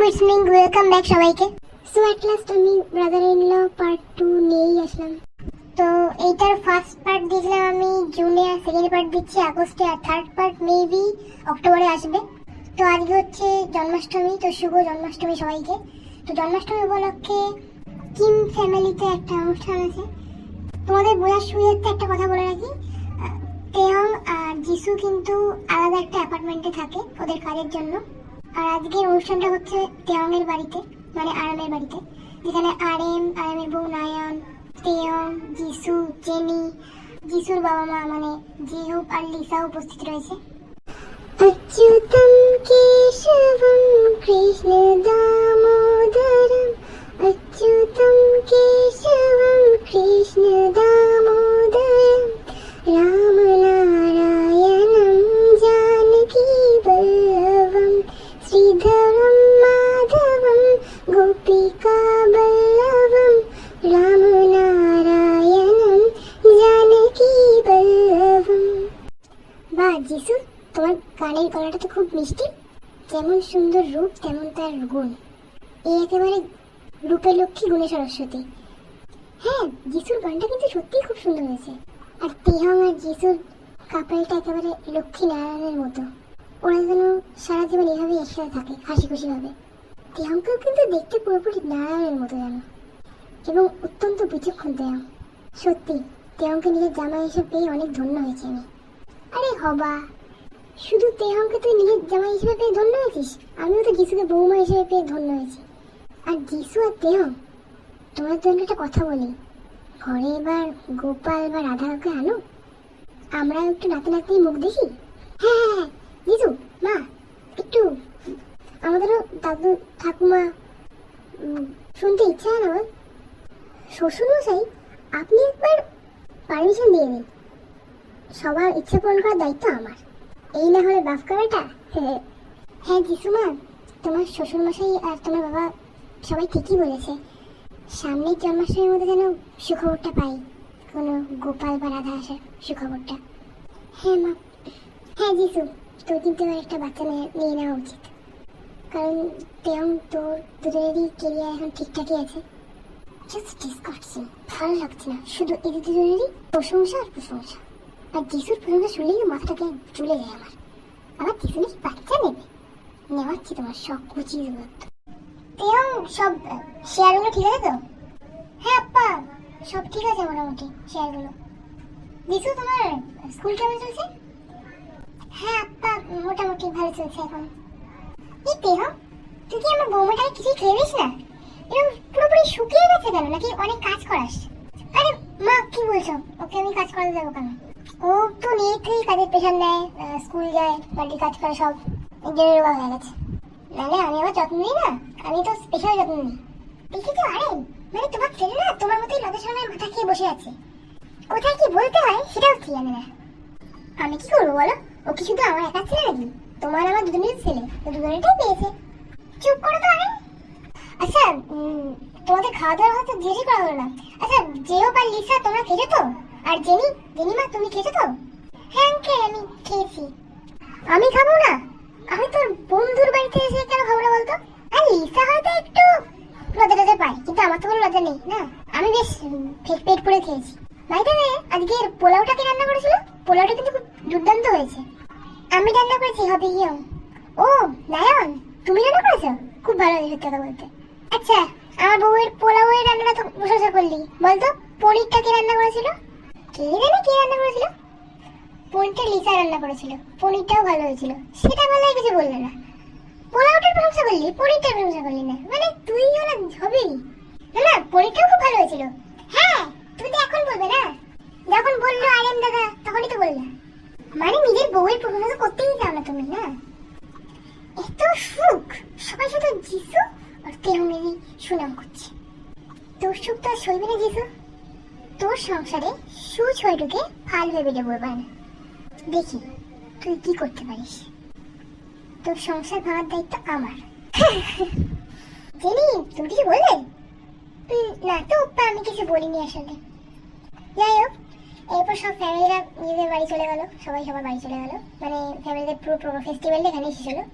Good evening, welcome back সবাইকে। So at last আমি brother in law part 2 নিয়েই আসলাম। তো এইটার ফার্স্ট পার্ট দেখলাম আমি জুনে, আর সেকেন্ড পার্ট দিচ্ছি আগস্টে, আর থার্ড পার্ট মেবি অক্টোবরে আসবে। তো আজকে হচ্ছে জন্মাষ্টমী, তো শুভ জন্মাষ্টমী সবাইকে। তো জন্মাষ্টমী উপলক্ষে কিম ফ্যামিলিতে একটা অনুষ্ঠান আছে। তোমাদের বোঝার সুবিধার্থে একটা কথা বলে রাখি, তেয়ং আর যিশু কিন্তু আলাদা একটা অ্যাপার্টমেন্টে থাকে ওদের কাজের জন্য। আর আজকের অনুষ্ঠানটা হচ্ছে তেয়ংয়ের বাড়িতে, মানে আরামের বাড়িতে, যেখানে আরামের বউ নায়ন, তেয়ং, যিশু, জেনি, যিশুর বাবা মা মানে জেহুপ আর লিসা উপস্থিত রয়েছে। অচ্যুতম কেশবম কৃষ্ণ দামোদরম, অচ্যুতম কেশবম কৃষ্ণ দামোদরম, রাম নারায়ণম জানকী বল্লভম, শ্রীধরম মাধবম গোপিকা বল্লভম, রাম নারায়ণম জানকী বল্লভম। বাহ যিশু, তোমার গানের গলাটা তো খুব মিষ্টি। যেমন সুন্দর রূপ তেমন তার গুণ। এই একেবারে রূপে লক্ষ্মী গুণে সরস্বতী। হ্যাঁ, যিশুর গানটা কিন্তু সত্যিই খুব সুন্দর হয়েছে। আর তেহং আর যিশুর কাপড়টা একেবারে লক্ষ্মী নারায়ণের মতো। ওরা যেন সারা জীবন এভাবেই একসাথে থাকে, হাসি খুশি ভাবে। তেহংকেও কিন্তু দেখতে পুরোপুরি নারায়ণের মতো যেন, এবং অত্যন্ত বিচক্ষণ তেহং। সত্যি তেহংকে নিজের জামাই হিসেবে পেয়ে অনেক ধন্য হয়েছে আমি। আরে হবা, শুধু তেহংকে তুই নিজের জামাই হিসেবে পেয়ে ধন্য হয়েছিস, আমিও তো যিশুকে বৌমা হিসেবে পেয়ে ধন্য হয়েছি। আর যিশু আর তেহং, তোমার তো একটা কথা বলি, ঘরে এবার গোপাল বা রাধাকে আনো, আমরা একটু নাতে নাতে মুখ দেখি। হ্যাঁ হ্যাঁ হ্যাঁ, যিশু মা, একটু আমাদেরও দাদু ঠাকুমা শুনতে ইচ্ছা হয় না আমার। শ্বশুরমশাই, আপনি একবার পারমিশন দিয়ে দিন, সবার ইচ্ছে পূরণ করার দায়িত্ব আমার, এই না হলে বাফ করাটা। হ্যাঁ যিশু মা, তোমার শ্বশুরমশাই আর তোমার বাবা সবাই ঠিকই বলেছে। সামনের জন্মাষ্টমীর মধ্যে যেন সুখবরটা পাই, কোনো গোপাল বা রাধা আসার সুখবরটা। হ্যাঁ মা। হ্যাঁ যিশু, তোর কিন্তু এবার একটা বাচ্চা নিয়ে নেওয়া উচিত, কারণ তেয়ং তোর দুজনেরই কেরিয়ার এখন ঠিকঠাকই আছে। জাস্ট ডিসকাস্টিং, ভালো লাগছে না, শুধু এদের দুজনেরই প্রশংসা আর প্রশংসা। আর যিশুর প্রশংসা শুনলেই মাথাটাকে চলে যায় আমার। আবার যিশু নাকি বাচ্চা নেবে, নেওয়াচ্ছি তোমার সব কুচিয়ে দেবো। তেয়ং, সব শেয়ারগুলো ঠিক আছে তো? হ্যাঁ আপ্পা, সব ঠিক আছে মোটামুটি শেয়ারগুলো। যিশু, তোমার স্কুল কেমন চলছে? হ্যাঁ আপ্পা, মোটামুটি ভালো চলছে এখন। এই তেয়ং, তুই কি আমার বৌমাটাকে কিছুই খেয়ে দিস না? এরকম পুরোপুরি শুকিয়ে গেছে কেন, নাকি অনেক কাজ করাস? আরে মা, কি বলছো? ওকে আমি কাজ করাতে যাবো কেন? ও তো নিয়েই কাজের প্রেশার নেয়, স্কুল যায়, বাড়ির কাজ করে, সব জেনে হয়ে গেছে। নাহলে আমি আবার যত্ন নিই না, আমি তো স্পেশাল যত্ন নিই। দেখি তো, আরে মানে তোমার ছেলে না তোমার মতোই লজ্জা শরমের মাথা খেয়ে বসে আছে। কোথায় কি বলতে হয় সেটাও কি জানে না। আমি কি করবো বলো? ও কি শুধু আমার একা ছেলে নাকি? তোমার আমার দুজনের ছেলে, তো দুজনেরটাই পেয়েছে। চুপ করো তো আরে। আচ্ছা, তোমাদের খাওয়া দাওয়া হয়তো জেরি করা হলো না। আচ্ছা, জেও বা লিসা তোমরা খেয়েছো তো? আর জেনিমা তুমি খেয়েছো তো? হ্যাঁ আঙ্কেল, আমি খেয়েছি। আমি খাবো না? আমি তোর বন্ধুর বাড়িতে এসে কেন খাবো না বলতো? আর লিসা হয়তো একটু লজ্জা টজ্জা পায়, কিন্তু আমার তো কোনো লজ্জা নেই না, আমি বেশ পেট পুড়ে খেয়েছি। বাইরে আজকের পোলাওটা কে রান্না করেছিল? পোলাওটা কিন্তু খুব দুর্দান্ত হয়েছে। আমি রান্না করেছি, হবে কি? ও নায়ন, তুমি রান্না করেছো? খুব ভালো হয়েছে সত্যি কথা বলতে। আচ্ছা, আমার বউয়ের পোলাওয়ের রান্নাটা তো প্রশংসা করলি, বলতো পনিরটা কে রান্না করেছিল? কে জানে কে রান্না করেছিল? পনিরটা লিসা রান্না করেছিল, পনিরটাও ভালো হয়েছিল, সেটা বলে কিছু বললে না। পোলাওটার প্রশংসা করলি, পনিরটার প্রশংসা করলি না, মানে তুই হলে হবেই না। না, পনিরটাও খুব ভালো হয়েছিল। হ্যাঁ, তুমি তো এখন বলবে না, যখন বললো আরেম দাদা তখনই তো বললা। মানে নিজের বউয়ের প্রশংসা করতেই চাও না তুমি, না? এত সুখ, সবাই শুধু যিশু আর তেহমেরই সুনাম করছে। তোর সুখ তো সইবে না যিশু, তোর সংসারে সুছয় ঢুকে ফাল ভেবে দেবো এবার। দেখি তুই কি করতে পারিস। তোর সংসার ভাঙার দায়িত্ব আমার। জেনি, তুমি কিছু বললে? না তো আমি কিছু বলিনি আসলে। যাই হোক, এরপর সব ফ্যামিলিরা নিজেদের বাড়ি চলে গেল, সবাই সবার বাড়ি চলে গেল, মানে ফ্যামিলিদের পুরো ফেস্টিভ্যালটা এখানেই শেষ হলো।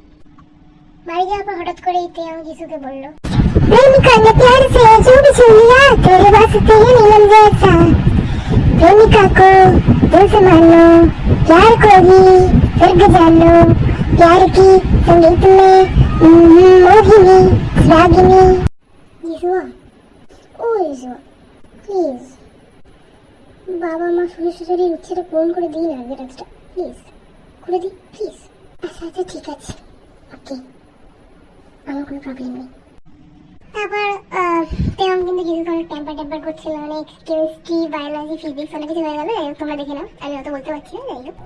বাড়ি যাওয়ার পর হঠাৎ করে তেয়ং যিশুকে বলল, प्रेमिका ने प्यार से झूठ छू लिया तेरे वास्ते ये नीलम जैसा प्रेमिका को दिल से मानो प्यार को ही स्वर्ग जानो प्यार की संगीत में मोहिनी रागिनी। যিশুয়া, ও যিশুয়া, প্লিজ বাবা মা শ্বশুর শাশুড়ির ইচ্ছেটা পূরণ করে দিই না, গেটাজটা প্লিজ করে দিই প্লিজ। আচ্ছা আচ্ছা ঠিক আছে, ওকে, আমার কোনো প্রবলেম নেই। তারপর তেমন কিন্তু কিছু ধরনের টেম্পার করছিল, অনেক কেমিস্ট্রি বায়োলজি ফিজিক্স অনেক কিছু হয়ে গেল। তোমরা দেখে নাও, আমি অত বলতে পারছি না, যাই হোক।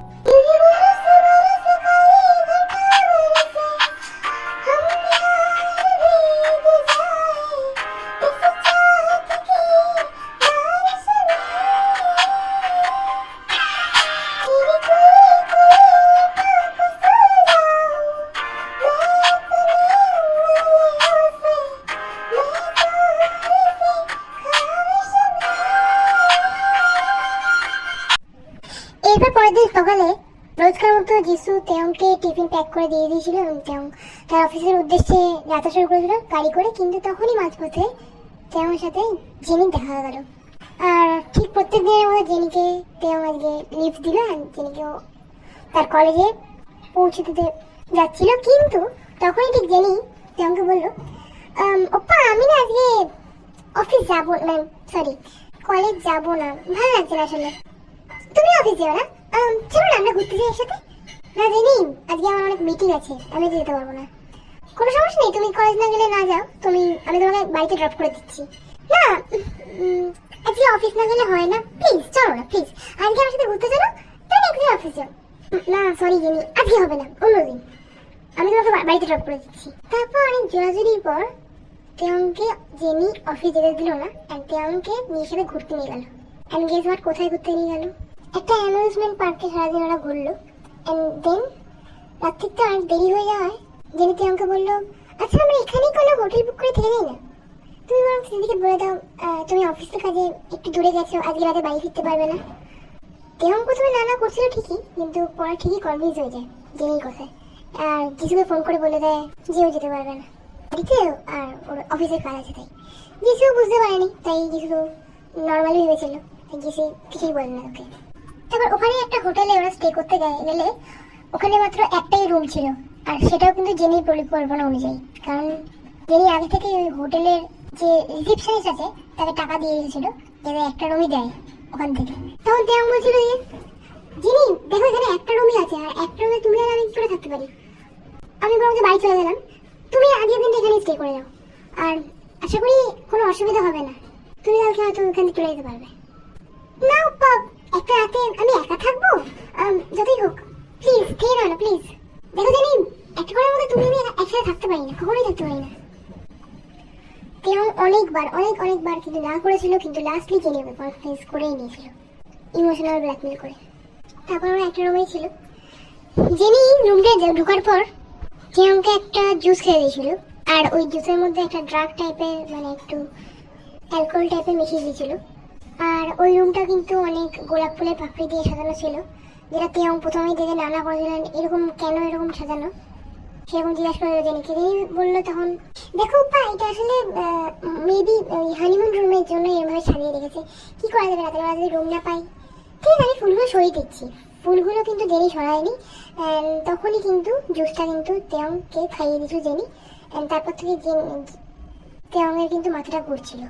এরপর পরের দিন সকালে রোজকার মতো যিশু তেয়ংকে টিফিন প্যাক করে দিয়ে দিয়েছিল এবং তেয়ং তার অফিসের উদ্দেশ্যে যাত্রা শুরু করেছিল গাড়ি করে। কিন্তু তখনই মাঝপথে তেয়ংয়ের সাথে জেনি দেখা গেল। আর ঠিক প্রত্যেক দিনের মতো জেনিকে তেয়ং আজকে লিফট দিল, জেনিকেও তার কলেজে পৌঁছে দিতে যাচ্ছিল। কিন্তু তখনই ঠিক জেনি তেয়ংকে বলল, ওপ্পা আমি না আজকে অফিস যাবো না, সরি কলেজ যাবো না, ভালো লাগছে না আসলে। তুমি অফিস যাও না? চলো না আমরা ঘুরতে যাই একসাথে। না জেনি, আজকে আমার অনেক মিটিং আছে, আমি যেতে পারবো না। কোনো সমস্যা নেই, তুমি কলেজ না গেলে না যাও, আমি তোমাকে বাড়িতে ড্রপ করে দিচ্ছি। না আজকে অফিস না গেলে হয় না, প্লিজ চলো না প্লিজ, আজকে আমার সাথে ঘুরতে চলো, তুমি একদিন অফিস যাও। না সরি জেনি, আজকে হবে না, অন্যদিন, আমি তোমাকে বাড়িতে ড্রপ করে দিচ্ছি। তারপর অনেক জোরাজুরির পর তেয়ংকে জেনি অফিস যেতে দিল না, তেয়ংকে নিয়ে সাথে ঘুরতে নিয়ে গেল। অ্যান্ড গেস হোয়াট, কোথায় ঘুরতে নিয়ে গেল? একটা অ্যামিউজমেন্ট পার্কে সারাদিন ওরা ঘুরলো। অ্যান্ড দেন রাত্রিতে অনেক দেরি হয়ে যাওয়ায় জেনি তেয়ংকে বললো, আচ্ছা আমরা এখানেই কোনো হোটেল বুক করে থেকে যাই না, তুমি বরং সেদিকে বলে দাও তুমি অফিসের কাজে একটু দূরে গেছো, আজকে রাতে বাড়ি ফিরতে পারবে না। তেয়ং প্রথমে না করছিল ঠিকই, কিন্তু পরে ঠিকই কনভিন্স হয়ে যায় জেনির কথায়। আর যিশুকে ফোন করে বলে দেয় যে ও যেতে পারবে না বাড়িতে, আর ওর অফিসের কাজ আছে। তাই যিশু বুঝতে পারেনি, তাই যিশু নর্মালি ভেবেছিল, যিশু কিছুই বলে না ওকে। তারপর ওখানে একটা হোটেলে ওরা স্টে করতে গেলে ওখানে মাত্র একটাই রুম ছিল, আর সেটাও কিন্তু জেনির পরিকল্পনা অনুযায়ী, কারণ জেনি আগে থেকে ওই হোটেলের যে রিসেপশনিস্ট আছে তাকে টাকা দিয়ে দিয়েছিল যাতে একটা রুমই দেয় ওখান থেকে। তখন তেমন বলছিল যে জেনি দেখো এখানে একটা রুমই আছে, আর একটা রুমে তুমি আর আমি কি করে থাকতে পারি, আমি বরং বাড়ি চলে গেলাম, তুমি আগের দিনটা এখানে স্টে করে যাও, আর আশা করি কোনো অসুবিধা হবে না, তুমি কালকে হয়তো ওখান থেকে চলে যেতে পারবে। না পাপ, একটা রাতে আমি একা থাকবো, যতই হোক প্লিজ থেকে না প্লিজ। দেখো জানি একটা করার মধ্যে তুমি আমি একসাথে থাকতে পারি না, কখনোই থাকতে পারি না। তেমন অনেকবার কিন্তু না করেছিল, কিন্তু লাস্টলি জেনে কনফিডেন্স করেই নিয়েছিল, ইমোশনাল ব্ল্যাকমেল করে। তারপর ওরা একটা রুমেই ছিল। জেনি রুমটা ঢোকার পর তেয়ংকে একটা জুস খেয়ে দিয়েছিল, আর ওই জুসের মধ্যে একটা ড্রাগ টাইপের মানে একটু অ্যালকোহল টাইপের মিশিয়ে দিয়েছিল। আর ওই রুমটা কিন্তু অনেক গোলাপ ফুলের পাপড়ি দিয়ে সাজানো ছিল, যেটা তেয়ং প্রথমেই দেখে নানা করেছিলেন এরকম কেন এরকম সাজানো, সেরকম জিজ্ঞাসা করে জেনিকে। জেনি বললো তখন, দেখো পা এটা আসলে মেবি ওই হানিমুন রুমের জন্য এরভাবে সাজিয়ে রেখেছে, কি করা যাবে রাতের বেলা যদি রুম না পাই। ঠিক আছে আমি ফুলগুলো সরিয়ে দিচ্ছি। ফুলগুলো কিন্তু জেনি সরায়নি, তখনই কিন্তু জুসটা কিন্তু তেয়ংকে খাইয়ে দিয়েছিল জেনি। তারপর থেকে তেয়ংয়ের কিন্তু মাথাটা ঘুরছিল।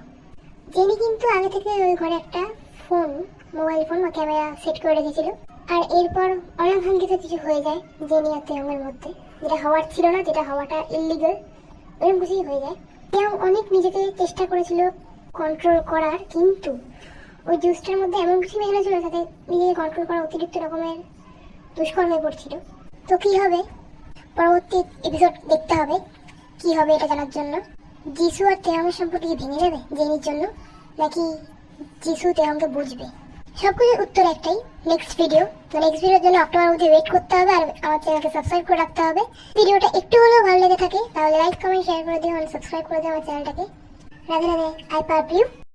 জেনি কিন্তু আগে থেকে ওই ঘরে একটা মোবাইল ফোন বা ক্যামেরা সেট করে রেখেছিল। আর এরপর অনাকাঙ্ক্ষিত কিছু হয়ে যায় জেনি আর তেয়ংয়ের মধ্যে, যেটা হওয়ার ছিল না, যেটা হওয়াটা ইললিগাল, এরকম কিছুই হয়ে যায়। তেয়ং অনেক নিজেকে চেষ্টা করেছিল কন্ট্রোল করার, কিন্তু ওই জুসটার মধ্যে এমন কিছু মেশানো ছিল যাতে নিজেকে কন্ট্রোল করা অতিরিক্ত রকমের দুষ্কর হয়ে পড়ছিল। তো কি হবে পরবর্তী এপিসোড দেখতে হবে, কি হবে এটা জানার জন্য। যিশু আর তেয়ংয়ের সম্পর্কে কি ভেঙে যাবে জেনির জন্য, নাকি যিশু তেয়ংকে বুঝবে? সবকিছুর উত্তর একটাই, নেক্সট ভিডিও। তো নেক্সট ভিডিওর জন্য অক্টোবর মধ্যে ওয়েট করতে হবে, আর আমার চ্যানেলকে সাবস্ক্রাইব করে রাখতে হবে। ভিডিওটা একটু হলেও ভালো লেগে থাকে তাহলে লাইক কমেন্ট শেয়ার করে দিও, আর সাবস্ক্রাইব করে দিও আমার চ্যানেলটাকে। Radhe Radhe, I per you.